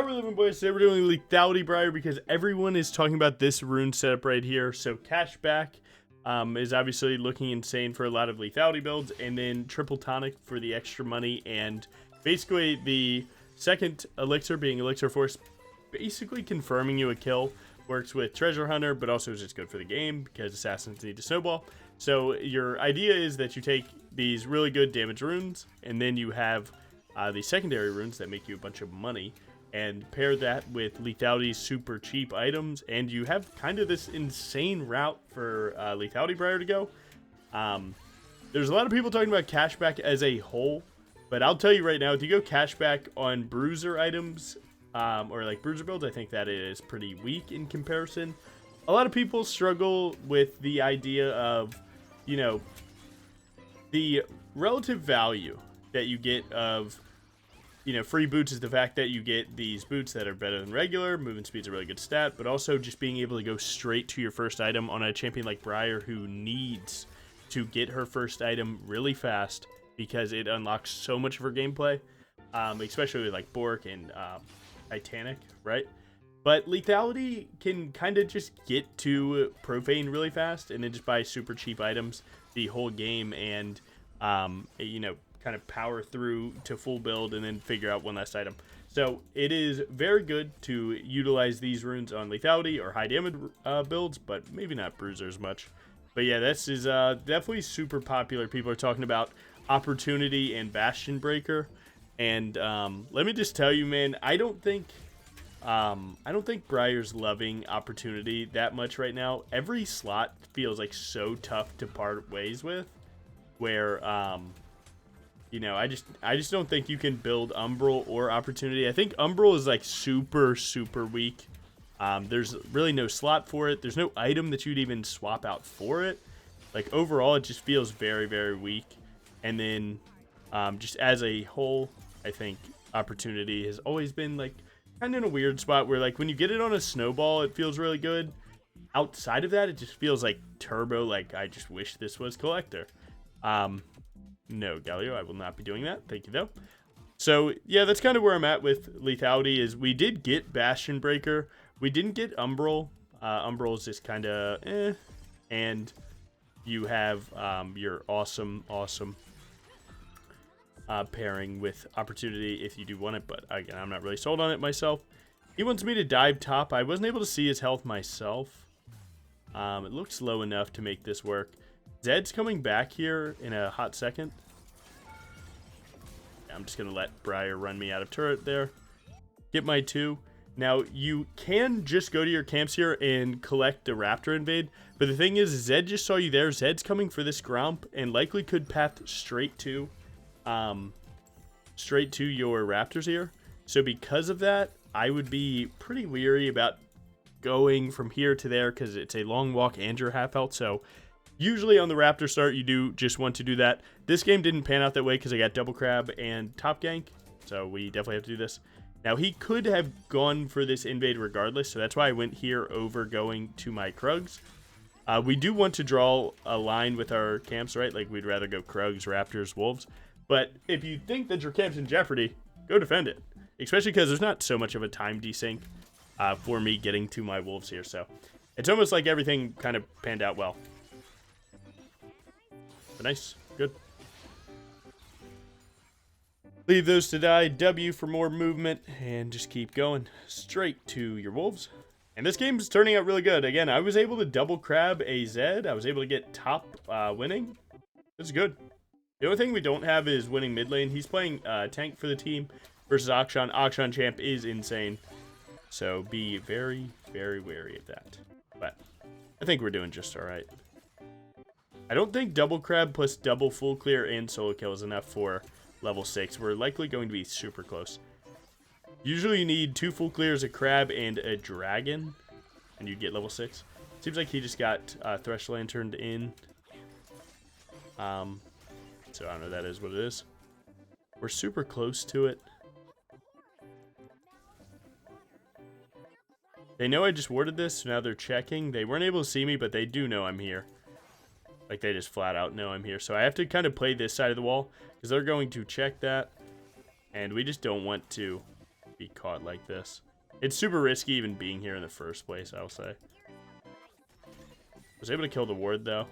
we're living, boys. Today we're doing lethality Briar because everyone is talking about this rune setup right here. So cashback is obviously looking insane for a lot of lethality builds, and then triple tonic for the extra money, and basically the second elixir being elixir force, basically confirming you a kill. Works with treasure hunter, but also is just good for the game because assassins need to snowball. So your idea is that you take these really good damage runes, and then you have the secondary runes that make you a bunch of money, and pair that with lethality super cheap items, and you have kind of this insane route for lethality Briar to go. There's a lot of people talking about cashback as a whole, but I'll tell you right now, if you go cashback on bruiser items, or like bruiser builds, I think that is pretty weak in comparison. A lot of people struggle with the idea of, you know, the relative value that you get of, you know, free boots is the fact that you get these boots that are better than regular. Movement speed's a really good stat, but also just being able to go straight to your first item on a champion like Briar, who needs to get her first item really fast because it unlocks so much of her gameplay, especially with like Bork and Titanic, right? But lethality can kind of just get to profane really fast and then just buy super cheap items the whole game, and you know, kind of power through to full build and then figure out one last item. So it is very good to utilize these runes on lethality or high damage builds, but maybe not bruisers much. But yeah, this is definitely super popular. People are talking about opportunity and bastion breaker, and let me just tell you, man, I don't think Briar's loving opportunity that much right now. Every slot feels like so tough to part ways with, where you know, I just don't think you can build Umbral or Opportunity. I think Umbral is like super weak. There's really no slot for it. There's no item that you'd even swap out for it. Like overall, it just feels very weak. And then just as a whole, I think Opportunity has always been like kind of in a weird spot where like when you get it on a snowball, it feels really good. Outside of that, it just feels like turbo. Like I just wish this was Collector. No, Galio, I will not be doing that. Thank you, though. So, yeah, that's kind of where I'm at with lethality. Is we did get Bastion Breaker. We didn't get Umbral. Umbral is just kind of eh. And you have your awesome pairing with Opportunity if you do want it. But, again, I'm not really sold on it myself. He wants me to dive top. I wasn't able to see his health myself. It looks low enough to make this work. Zed's coming back here in a hot second. I'm just going to let Briar run me out of turret there. Get my 2. Now, you can just go to your camps here and collect the Raptor invade. But the thing is, Zed just saw you there. Zed's coming for this Gromp and likely could path straight to your Raptors here. So because of that, I would be pretty weary about going from here to there because it's a long walk and your half health. So usually on the Raptor start, you do just want to do that. This game didn't pan out that way because I got double crab and top gank, so we definitely have to do this. Now, he could have gone for this invade regardless, so that's why I went here over going to my Krugs. We do want to draw a line with our camps, right? Like, we'd rather go Krugs, Raptors, Wolves. But if you think that your camp's in jeopardy, go defend it. Especially because there's not so much of a time desync for me getting to my Wolves here, so it's almost like everything kind of panned out well. But nice. Good. Leave those to die. W for more movement. And just keep going straight to your Wolves. And this game is turning out really good. Again, I was able to double crab a Zed. I was able to get top winning. This is good. The only thing we don't have is winning mid lane. He's playing tank for the team versus Akshan. Akshan champ is insane. So be very wary of that. But I think we're doing just alright. I don't think double crab plus double full clear and solo kill is enough for level 6. We're likely going to be super close. Usually you need 2 full clears, a crab, and a dragon, and you get level 6. Seems like he just got Thresh Lanterned in. So I don't know, that is what it is. We're super close to it. They know I just warded this, so now they're checking. They weren't able to see me, but they do know I'm here. Like, they just flat out know I'm here. So I have to kind of play this side of the wall because they're going to check that. And we just don't want to be caught like this. It's super risky even being here in the first place, I'll say. Was able to kill the ward, though.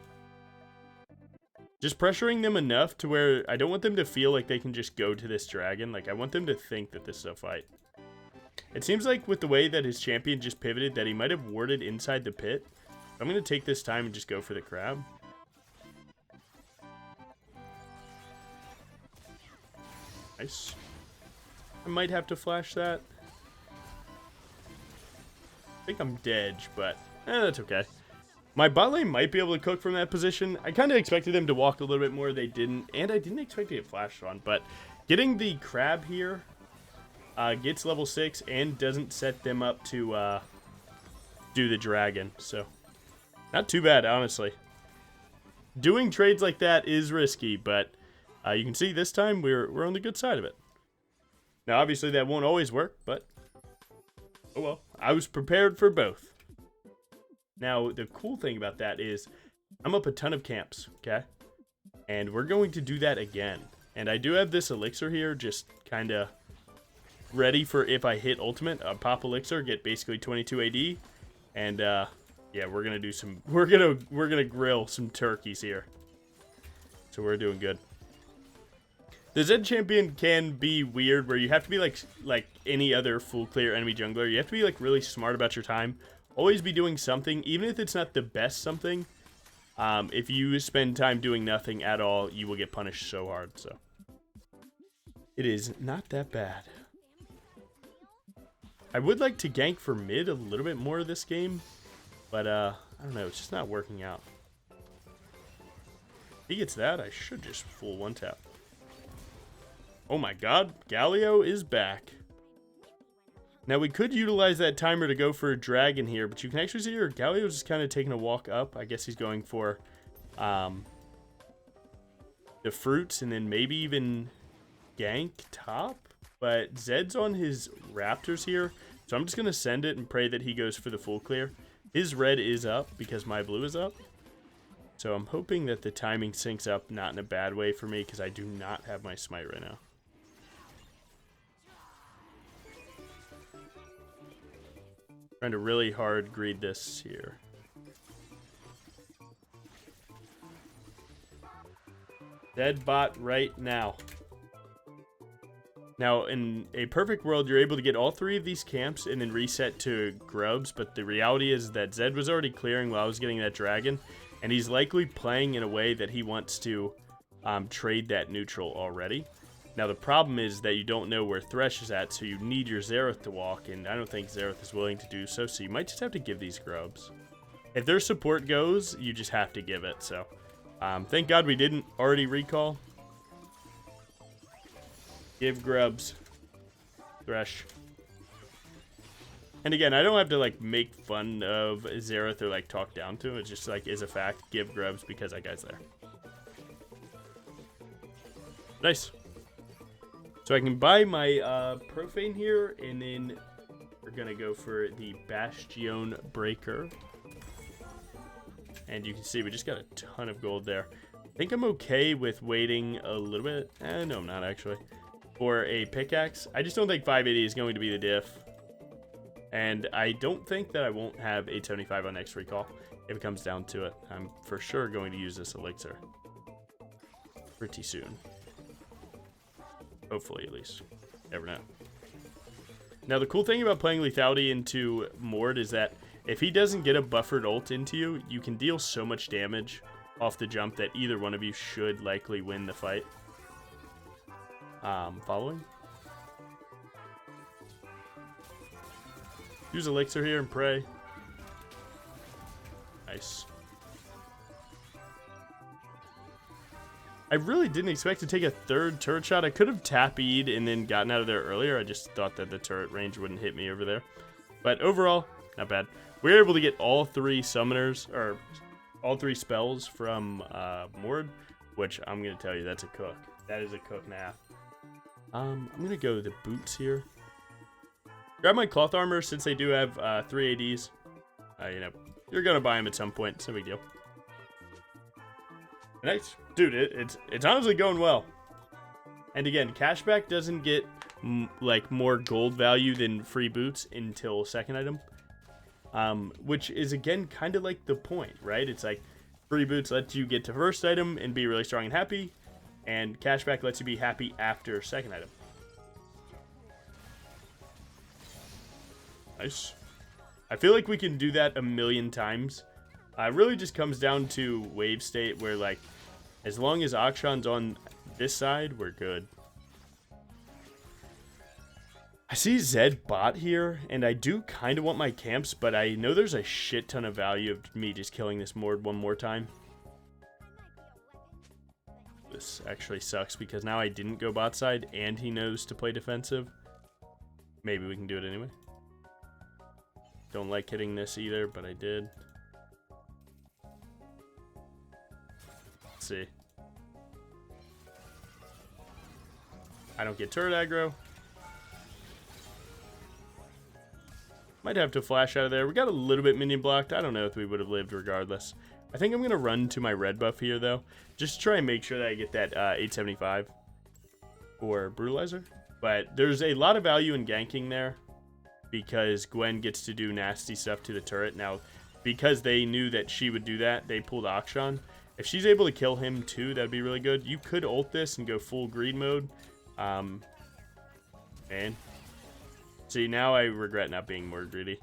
Just pressuring them enough to where I don't want them to feel like they can just go to this dragon. Like, I want them to think that this is a fight. It seems like with the way that his champion just pivoted that he might have warded inside the pit. I'm going to take this time and just go for the crab. Nice. I might have to flash that. I think I'm dead, but that's okay. My bot lane might be able to cook from that position. I kind of expected them to walk a little bit more. They didn't, and I didn't expect to get flashed on. But getting the crab here gets level 6 and doesn't set them up to do the dragon. So not too bad, honestly. Doing trades like that is risky, but you can see this time we're on the good side of it. Now, obviously, that won't always work, but oh well. I was prepared for both. Now, the cool thing about that is I'm up a ton of camps, okay? And we're going to do that again. And I do have this elixir here just kind of ready for if I hit ultimate. Pop elixir, get basically 22 AD. And, yeah, we're going to do some... We're gonna grill some turkeys here. So we're doing good. The Zed champion can be weird where you have to be like any other full clear enemy jungler. You have to be like really smart about your time. Always be doing something, even if it's not the best something. If you spend time doing nothing at all, you will get punished so hard. So it is not that bad. I would like to gank for mid a little bit more this game, but I don't know. It's just not working out. If he gets that, I should just full one tap. Oh my god, Galio is back. Now we could utilize that timer to go for a dragon here, but you can actually see here Galio's just kind of taking a walk up. I guess he's going for the fruits and then maybe even gank top. But Zed's on his raptors here, so I'm just going to send it and pray that he goes for the full clear. His red is up because my blue is up. So I'm hoping that the timing syncs up, not in a bad way for me, because I do not have my smite right now. Trying to really hard greed this here. Dead bot right now. Now, in a perfect world, you're able to get all 3 of these camps and then reset to grubs, but the reality is that Zed was already clearing while I was getting that dragon, and he's likely playing in a way that he wants to trade that neutral already. Now, the problem is that you don't know where Thresh is at, so you need your Xerath to walk, and I don't think Xerath is willing to do so, so you might just have to give these grubs. If their support goes, you just have to give it, so thank God we didn't already recall. Give grubs. Thresh. And again, I don't have to, like, make fun of Xerath or, like, talk down to him. It's just, like, is a fact. Give grubs because that guy's there. Nice. So I can buy my profane here, and then we're going to go for the Bastion Breaker. And you can see we just got a ton of gold there. I think I'm okay with waiting a little bit. No, I'm not actually. For a pickaxe. I just don't think 580 is going to be the diff. And I don't think that I won't have 875 on next recall if it comes down to it. I'm for sure going to use this elixir pretty soon. Hopefully, at least. Never know. Now, the cool thing about playing lethality into Mord is that if he doesn't get a buffered ult into you, you can deal so much damage off the jump that either one of you should likely win the fight. Following. Use elixir here and pray. Nice. I really didn't expect to take a third turret shot. I could have tap-E'd and then gotten out of there earlier. I just thought that the turret range wouldn't hit me over there. But overall, not bad. We were able to get all 3 summoners, or all 3 spells from Mord, which I'm going to tell you, that's a cook. That is a cook and a half. I'm going to go the boots here. Grab my cloth armor since they do have 3 ADs. You know, you're going to buy them at some point. It's no big deal. Nice. Dude, it's honestly going well. And again, cashback doesn't get like more gold value than free boots until second item. Which is again kind of like the point, right? It's like free boots lets you get to first item and be really strong and happy, and cashback lets you be happy after second item. Nice. I feel like we can do that a million times. It really just comes down to wave state, where like as long as Akshan's on this side, we're good. I see Zed bot here, and I do kind of want my camps, but I know there's a shit ton of value of me just killing this Mord one more time. This actually sucks because now I didn't go bot side, and he knows to play defensive. Maybe we can do it anyway. Don't like hitting this either, but I did. Let's see. I don't get turret aggro. Might have to flash out of there. We got a little bit minion blocked. I don't know if we would have lived regardless. I think I'm going to run to my red buff here, though. Just to try and make sure that I get that 875 for Brutalizer. But there's a lot of value in ganking there, because Gwen gets to do nasty stuff to the turret. Now, because they knew that she would do that, they pulled Akshan. If she's able to kill him too, that'd be really good. You could ult this and go full greed mode. Man. See, now I regret not being more greedy.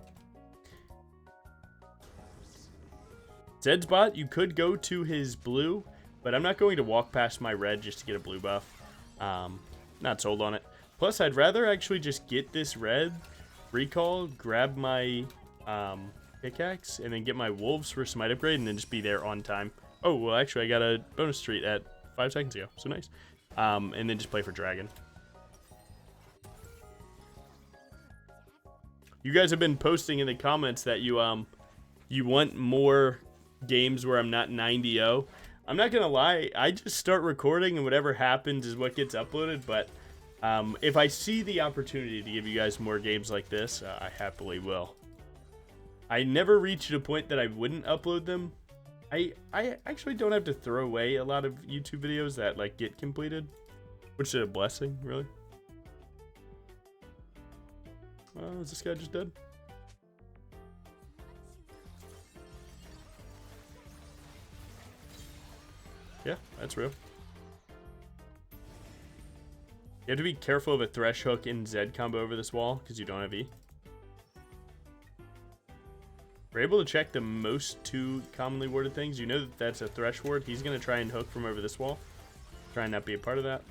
Zed's bot, you could go to his blue, but I'm not going to walk past my red just to get a blue buff. Not sold on it. Plus, I'd rather actually just get this red, recall, grab my pickaxe, and then get my wolves for smite upgrade, and then just be there on time. Oh, well, actually, I got a bonus treat at 5 seconds ago, so nice. And then just play for dragon. You guys have been posting in the comments that you want more games where I'm not 9-0. I'm not gonna lie, I just start recording and whatever happens is what gets uploaded, but if I see the opportunity to give you guys more games like this, I happily will. I never reached a point that I wouldn't upload them. I actually don't have to throw away a lot of YouTube videos that like get completed, which is a blessing, really. Is this guy just dead? Yeah, that's real. You have to be careful of a Thresh Hook and Zed combo over this wall, because you don't have E. We're able to check the most 2 commonly warded things. You know that that's a Thresh ward. He's going to try and hook from over this wall. Try and not be a part of that.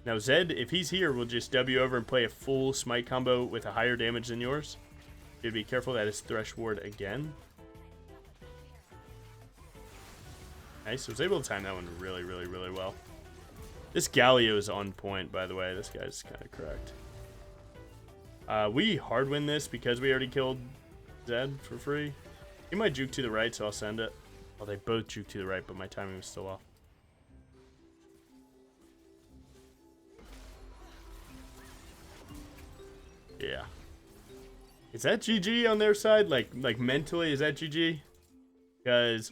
Now Zed, if he's here, will just W over and play a full smite combo with a higher damage than yours. You'd be careful that is Thresh ward again. Nice. I was able to time that one really, really, really well. This Galio is on point, by the way. This guy's kind of cracked. We hard win this because we already killed Zed for free. He might juke to the right, so I'll send it. Well, they both juke to the right, but my timing was still off. Yeah. Is that GG on their side? Like mentally, is that GG? Because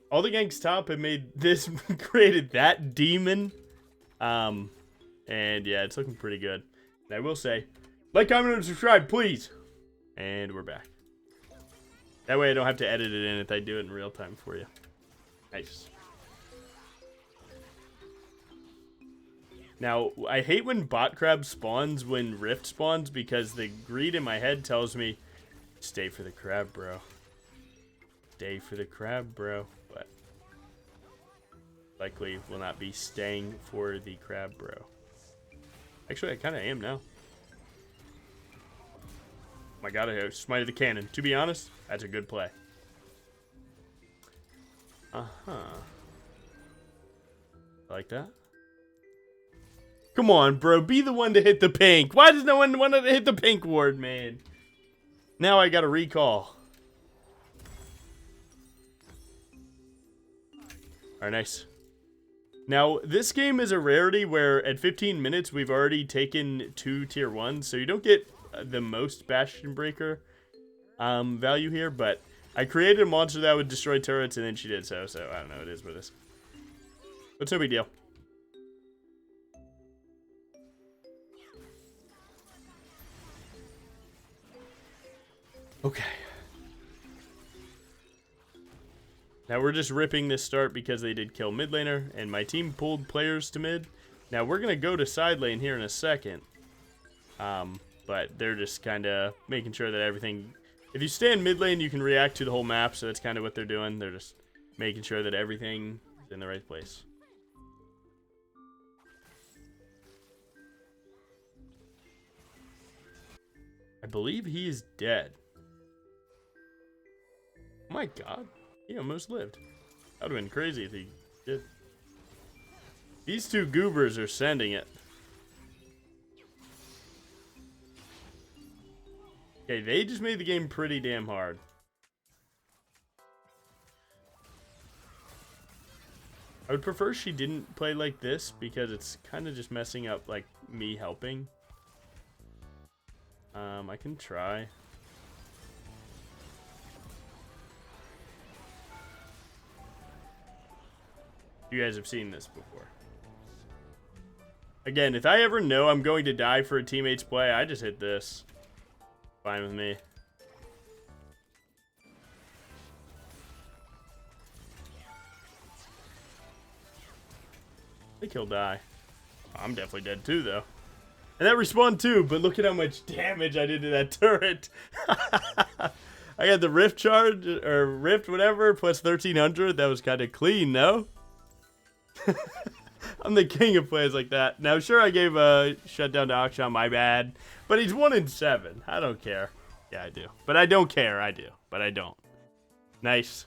all the ganks top have made this created that demon. And yeah, it's looking pretty good. And I will say, like, comment, and subscribe, please. And we're back. That way I don't have to edit it in if I do it in real time for you. Nice. Now, I hate when bot crab spawns when rift spawns, because the greed in my head tells me, stay for the crab, bro. Stay for the crab, bro. But likely will not be staying for the crab, bro. Actually, I kind of am now. Oh my god, I smited the cannon. To be honest, that's a good play. Uh-huh. Like that? Come on, bro. Be the one to hit the pink. Why does no one want to hit the pink ward, man? Now I got a recall. Alright, nice. Now, this game is a rarity where at 15 minutes we've already taken 2 tier 1s, so you don't get the most Bastion Breaker value here, but I created a monster that would destroy turrets, and then she did so I don't know, it is what it is. But it's no big deal. Okay. Now we're just ripping this start because they did kill mid laner, and my team pulled players to mid. Now we're going to go to side lane here in a second. But they're just kind of making sure that everything... If you stay in mid lane, you can react to the whole map, so that's kind of what they're doing. They're just making sure that everything is in the right place. I believe he is dead. Oh my god. He almost lived. That would have been crazy if he did. These two goobers are sending it. Okay, they just made the game pretty damn hard. I would prefer she didn't play like this because it's kind of just messing up like me helping. I can try. You guys have seen this before. Again, if I ever know I'm going to die for a teammate's play, I just hit this. Fine with me. I think he'll die. I'm definitely dead too, though. And that respawned too, but look at how much damage I did to that turret. I got the rift charge, or rift whatever, plus 1300. That was kind of clean, no? I'm the king of plays like that. Now, sure, I gave a shutdown to Akshan, my bad. But he's 1-7. I don't care. Yeah, I do. But I don't care. I do. But I don't. Nice.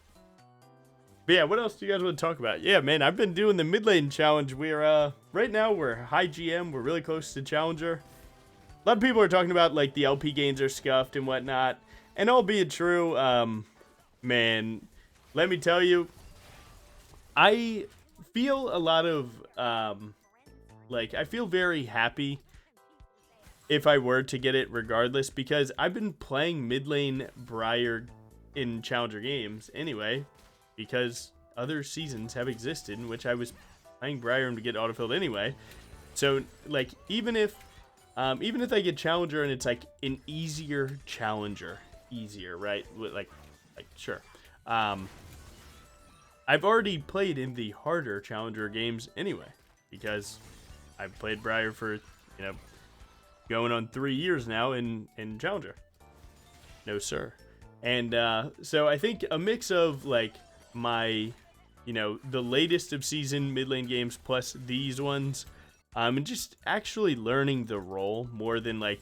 But yeah, what else do you guys want to talk about? Yeah, man, I've been doing the mid lane challenge. We're, right now, we're high GM. We're really close to Challenger. A lot of people are talking about, like, the LP gains are scuffed and whatnot. And albeit true, man, let me tell you, I feel a lot of, like, I feel very happy if I were to get it regardless, because I've been playing mid lane Briar in Challenger games anyway, because other seasons have existed in which I was playing Briar to get autofilled anyway. So, like, even if I get Challenger and it's like an easier Challenger, right? Like sure. I've already played in the harder Challenger games anyway, because I've played Briar for, going on 3 years now in Challenger. No, sir. And so I think a mix of, like, my, the latest of season mid lane games plus these ones, and just actually learning the role more than, like,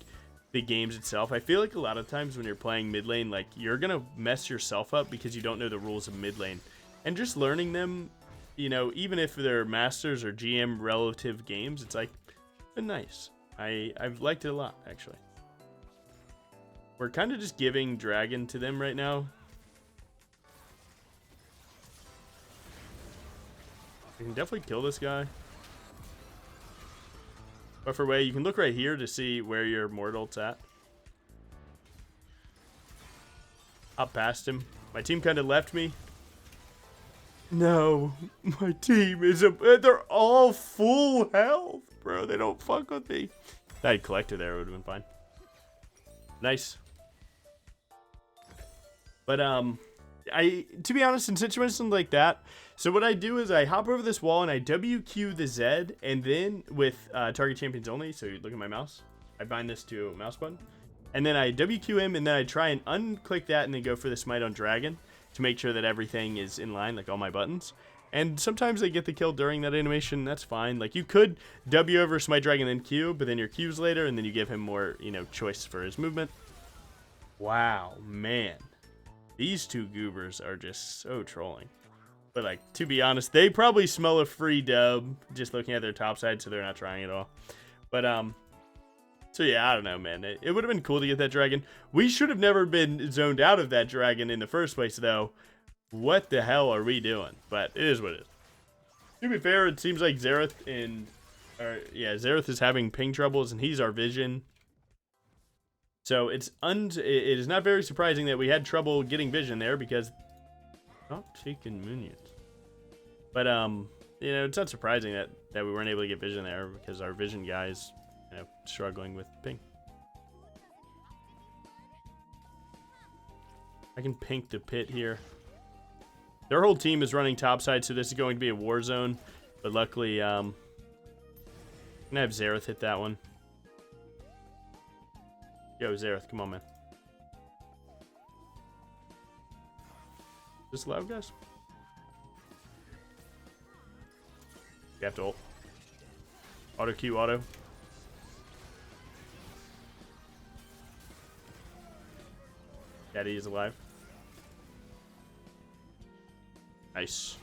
the games itself. I feel like a lot of times when you're playing mid lane, like, you're gonna mess yourself up because you don't know the rules of mid lane. And just learning them, even if they're Masters or GM relative games, it's, like, been nice. I've liked it a lot, actually. We're kind of just giving Dragon to them right now. We can definitely kill this guy. Buffer way, you can look right here to see where your Mortal's at. Up past him. My team kind of left me. No, my team is they're all full health, bro. They don't fuck with me. If I had collected there, it would have been fine. Nice. But, to be honest, in situations like that, so what I do is I hop over this wall and I WQ the Z, and then with target champions only, so you look at my mouse, I bind this to a mouse button, and then I WQ him, and then I try and unclick that and then go for the smite on Dragon to make sure that everything is in line, like all my buttons. And sometimes they get the kill during that animation, that's fine. Like, you could W over smite Dragon then Q, but then your Q's later, and then you give him more, choice for his movement. Wow, man. These two goobers are just so trolling. But, like, to be honest, they probably smell a free dub just looking at their top side, so they're not trying at all. But, so yeah, I don't know, man. It would have been cool to get that dragon. We should have never been zoned out of that dragon in the first place, though. What the hell are we doing? But it is what it is. To be fair, it seems like Xerath Xerath is having ping troubles, and he's our vision. So it is not very surprising that we had trouble getting vision there, because not taking minions. But it's not surprising that we weren't able to get vision there, because our vision guys, struggling with ping. I can pink the pit here. Their whole team is running topside, so this is going to be a war zone. But luckily, I'm gonna have Xerath hit that one. Yo, Xerath, come on, man. Is this loud, guys? You have to ult. Auto Q, auto. Daddy is alive. Nice.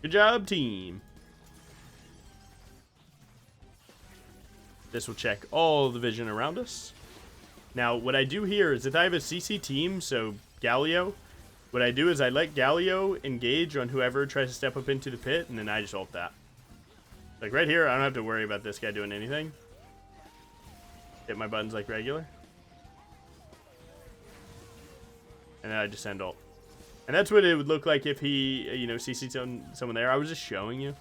Good job, team. This will check all the vision around us. Now, what I do here is if I have a CC team, so Galio, what I do is I let Galio engage on whoever tries to step up into the pit, and then I just ult that. Like right here, I don't have to worry about this guy doing anything. Hit my buttons like regular. And then I just send ult. And that's what it would look like if he, you know, CC'd someone there. I was just showing you.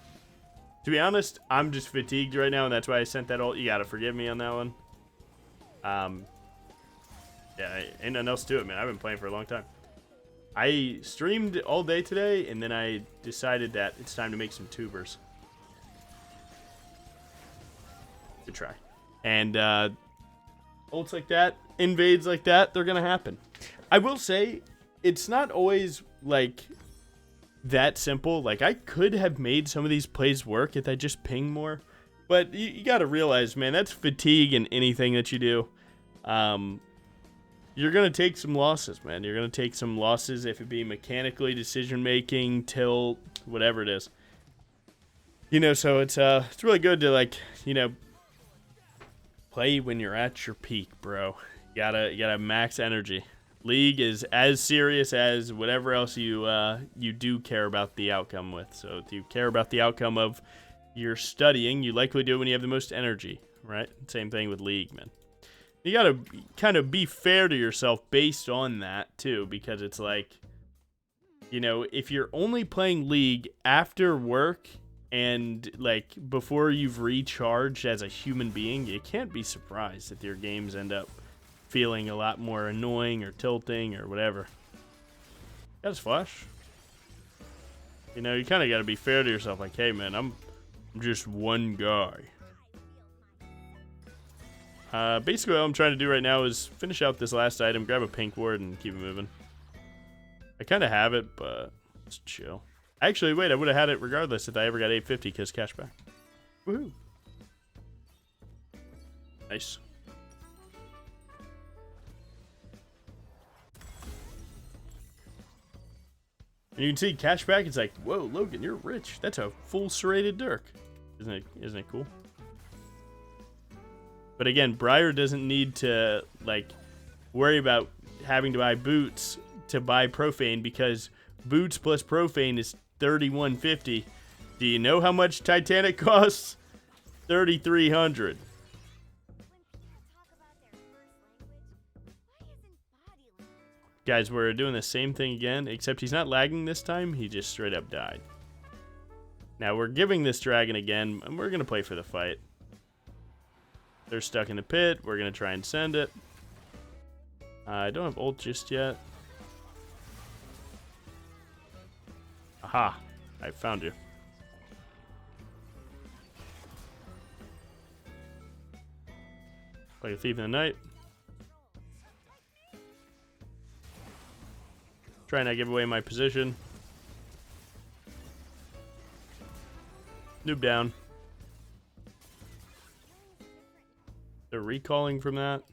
To be honest, I'm just fatigued right now, and that's why I sent that ult. You gotta forgive me on that one. Yeah, ain't nothing else to it, man. I've been playing for a long time. I streamed all day today, and then I decided that it's time to make some tubers. Good try. And ults like that, invades like that, they're gonna happen. I will say, it's not always like that simple. Like I could have made some of these plays work if I just ping more, but you got to realize, man, that's fatigue in anything that you do. You're gonna take some losses, man. You're gonna take some losses if it be mechanically, decision making, tilt, whatever it is. You know, so it's really good to, like, you know, play when you're at your peak, bro. You gotta max energy. League is as serious as whatever else you do care about the outcome with. So if you care about the outcome of your studying, you likely do it when you have the most energy, right? Same thing with League, man. You gotta kind of be fair to yourself based on that too, because it's like, you know, if you're only playing League after work and like before you've recharged as a human being, you can't be surprised if your games end up feeling a lot more annoying or tilting or whatever. That's flash. You know, you kind of got to be fair to yourself. Like, hey, man, I'm just one guy. Basically, all I'm trying to do right now is finish out this last item, grab a pink ward, and keep it moving. I kind of have it, but it's chill. Actually, wait, I would have had it regardless if I ever got 850 because cashback. Woohoo. Nice. And you can see cashback, it's like, whoa, Logan, you're rich. That's a full serrated dirk. Isn't it cool? But again, Briar doesn't need to, like, worry about having to buy boots to buy profane, because boots plus profane is $31.50. Do you know how much Titanic costs? $3,300. Guys, we're doing the same thing again, except he's not lagging this time. He just straight up died. Now we're giving this dragon again, and we're going to play for the fight. They're stuck in the pit. We're going to try and send it. I don't have ult just yet. Aha. I found you. Like a thief in the night. Try not to give away my position. Noob down. They're recalling from that.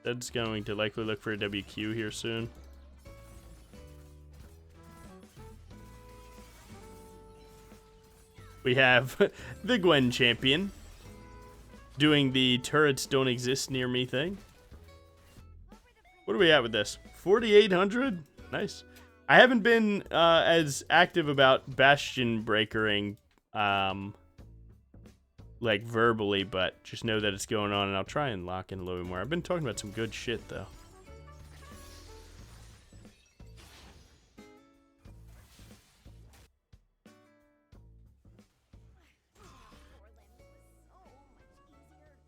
That's going to likely look for a WQ here soon. We have the Gwen champion doing the turrets don't exist near me thing. What are we at with this? 4,800? Nice. I haven't been as active about Bastion breakering like verbally, but just know that it's going on, and I'll try and lock in a little bit more. I've been talking about some good shit though.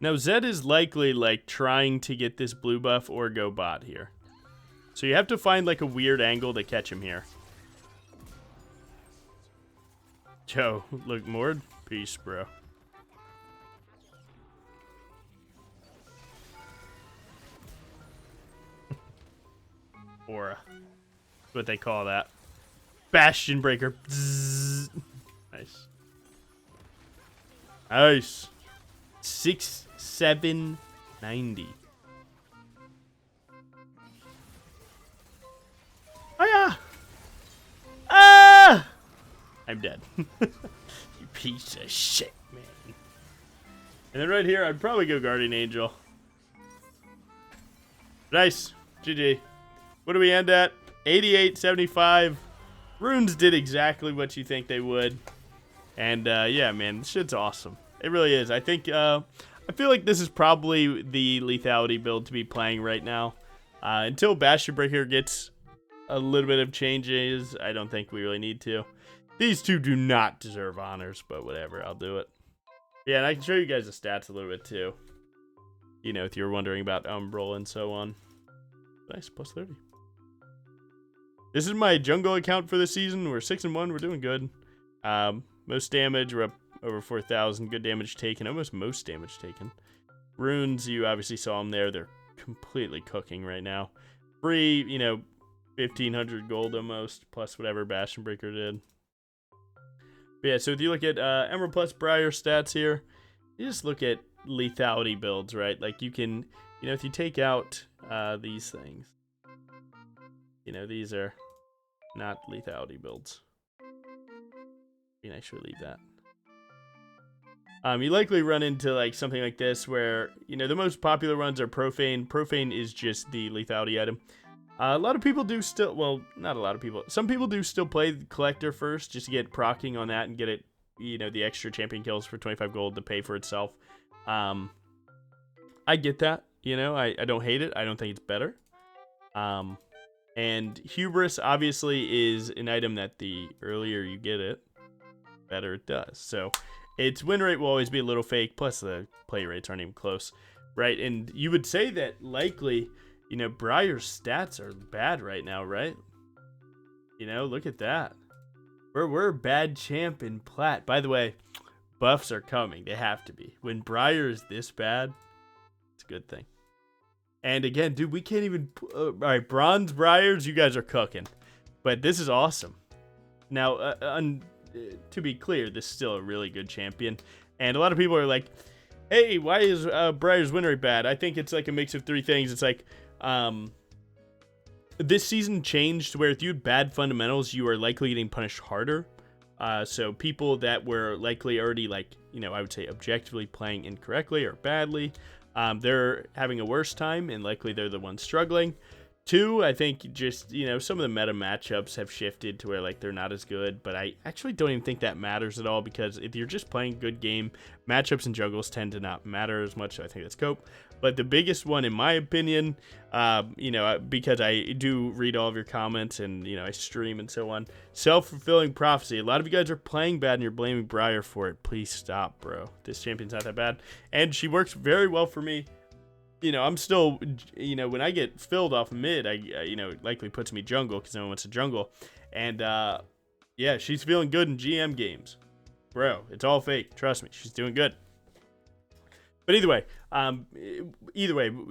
Now Zed is likely like trying to get this blue buff or go bot here. So you have to find like a weird angle to catch him here. Joe, look, Mord, peace, bro. Aura. That's what they call that. Bastion breaker. Bzzz. Nice. Nice. 6,790. Oh yeah. Ah! I'm dead. You piece of shit, man. And then right here, I'd probably go Guardian Angel. Nice. GG. What do we end at? 88.75. Runes did exactly what you think they would. And, yeah, man, this shit's awesome. It really is. I think, I feel like this is probably the lethality build to be playing right now. Until Bastion Breaker gets a little bit of changes, I don't think we really need to. These two do not deserve honors, but whatever, I'll do it. Yeah, and I can show you guys the stats a little bit, too. You know, if you're wondering about Umbral and so on. Nice, plus 30. This is my jungle account for the season. We're 6-1. We're doing good. Most damage, we're up over 4,000. Good damage taken. Almost most damage taken. Runes, you obviously saw them there. They're completely cooking right now. Free, you know, 1,500 gold almost, plus whatever Bastion Breaker did. But yeah, so if you look at Emerald plus Briar stats here, you just look at lethality builds, right? Like you can, you know, if you take out these things, you know, these are not lethality builds. I mean, I should leave that. You likely run into like something like this where, you know, the most popular ones are Profane. Profane is just the lethality item. A lot of people do still, well, not a lot of people. Some people do still play the Collector first just to get procking on that and get it, you know, the extra champion kills for 25 gold to pay for itself. I get that, you know, I don't hate it. I don't think it's better. And Hubris obviously is an item that the earlier you get it, better it does. So its win rate will always be a little fake, plus the play rates aren't even close, right? And you would say that likely, you know, Briar's stats are bad right now, right? You know, look at that. We're a bad champ in plat. By the way, buffs are coming. They have to be. When Briar is this bad, it's a good thing. And again, dude, we can't even... all right, bronze Briars, you guys are cooking. But this is awesome. Now, to be clear, this is still a really good champion. And a lot of people are like, hey, why is Briar's win rate bad? I think it's like a mix of three things. It's like, this season changed where if you had bad fundamentals, you are likely getting punished harder. So people that were likely already, like, you know, I would say objectively playing incorrectly or badly, they're having a worse time, and likely they're the ones struggling. Two, I think just, you know, some of the meta matchups have shifted to where, like, they're not as good, but I actually don't even think that matters at all, because if you're just playing a good game, matchups and juggles tend to not matter as much, so I think that's cope. But the biggest one, in my opinion, you know, because I do read all of your comments and, you know, I stream and so on, self-fulfilling prophecy. A lot of you guys are playing bad and you're blaming Briar for it. Please stop, bro. This champion's not that bad. And she works very well for me. You know, I'm still, you know, when I get filled off mid, you know, it likely puts me jungle because no one wants to jungle. And, yeah, she's feeling good in GM games. Bro, it's all fake. Trust me, she's doing good. But either way,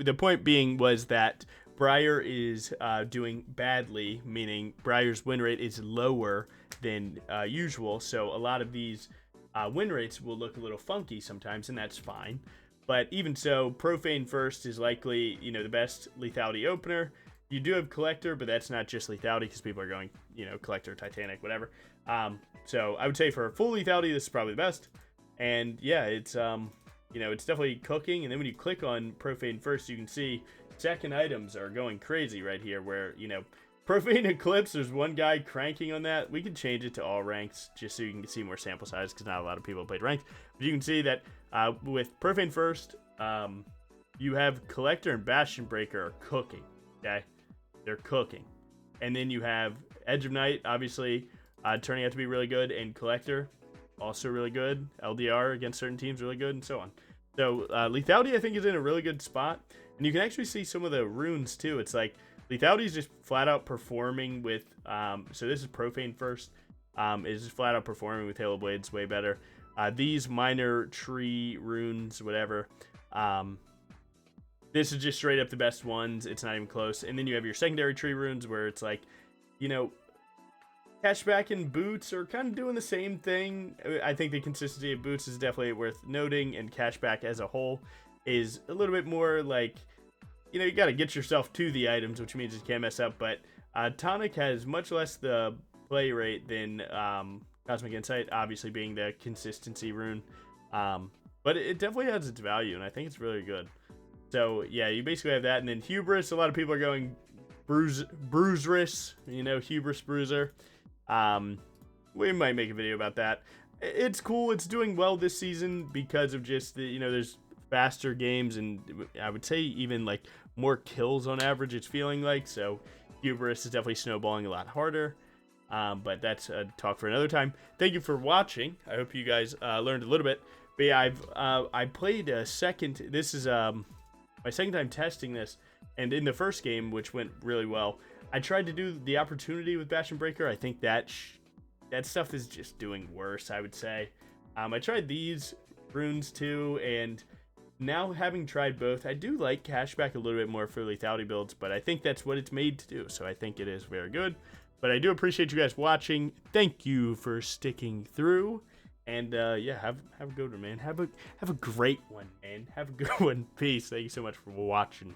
the point being was that Briar is doing badly, meaning Briar's win rate is lower than usual. So a lot of these win rates will look a little funky sometimes, and that's fine. But even so, Profane first is likely, you know, the best lethality opener. You do have Collector, but that's not just lethality because people are going, you know, Collector, Titanic, whatever. So I would say for full lethality, this is probably the best. And yeah, it's, you know, it's definitely cooking. And then when you click on Profane first, you can see second items are going crazy right here where, you know, Profane Eclipse, there's one guy cranking on that. We can change it to all ranks just so you can see more sample size because not a lot of people played ranked. But you can see that with Profane first, you have Collector and Bastion Breaker are cooking, okay? They're cooking. And then you have Edge of Night, obviously, turning out to be really good, and Collector, also really good. LDR against certain teams, really good, and so on. So lethality, I think, is in a really good spot. And you can actually see some of the runes, too. It's like lethality is just flat out performing with, so this is profane first, is just flat out performing with Halo Blades way better. These minor tree runes, whatever, this is just straight up the best ones. It's not even close. And then you have your secondary tree runes where it's like, you know, cashback and boots are kind of doing the same thing. I think the consistency of boots is definitely worth noting, and cashback as a whole is a little bit more like, you know, you got to get yourself to the items, which means you can't mess up. But Tonic has much less the play rate than Cosmic Insight, obviously being the consistency rune. But it definitely has its value, and I think it's really good. So yeah, you basically have that, and then Hubris. A lot of people are going Bruiserous, you know, Hubris Bruiser. We might make a video about that. It's cool. It's doing well this season because of just the, you know, there's faster games, and I would say even like more kills on average. It's feeling like, so Hubris is definitely snowballing a lot harder. But that's a talk for another time. Thank you for watching. I hope you guys learned a little bit. But yeah, I played a second. This is my second time testing this, and in the first game, which went really well, I tried to do the opportunity with Bastion Breaker. I think that stuff is just doing worse, I would say. I tried these runes too, and now having tried both, I do like cashback a little bit more for lethality builds, but I think that's what it's made to do, so I think it is very good. But I do appreciate you guys watching. Thank you for sticking through. And yeah, have a good one, man. Have a great one, man. Have a good one. Peace. Thank you so much for watching.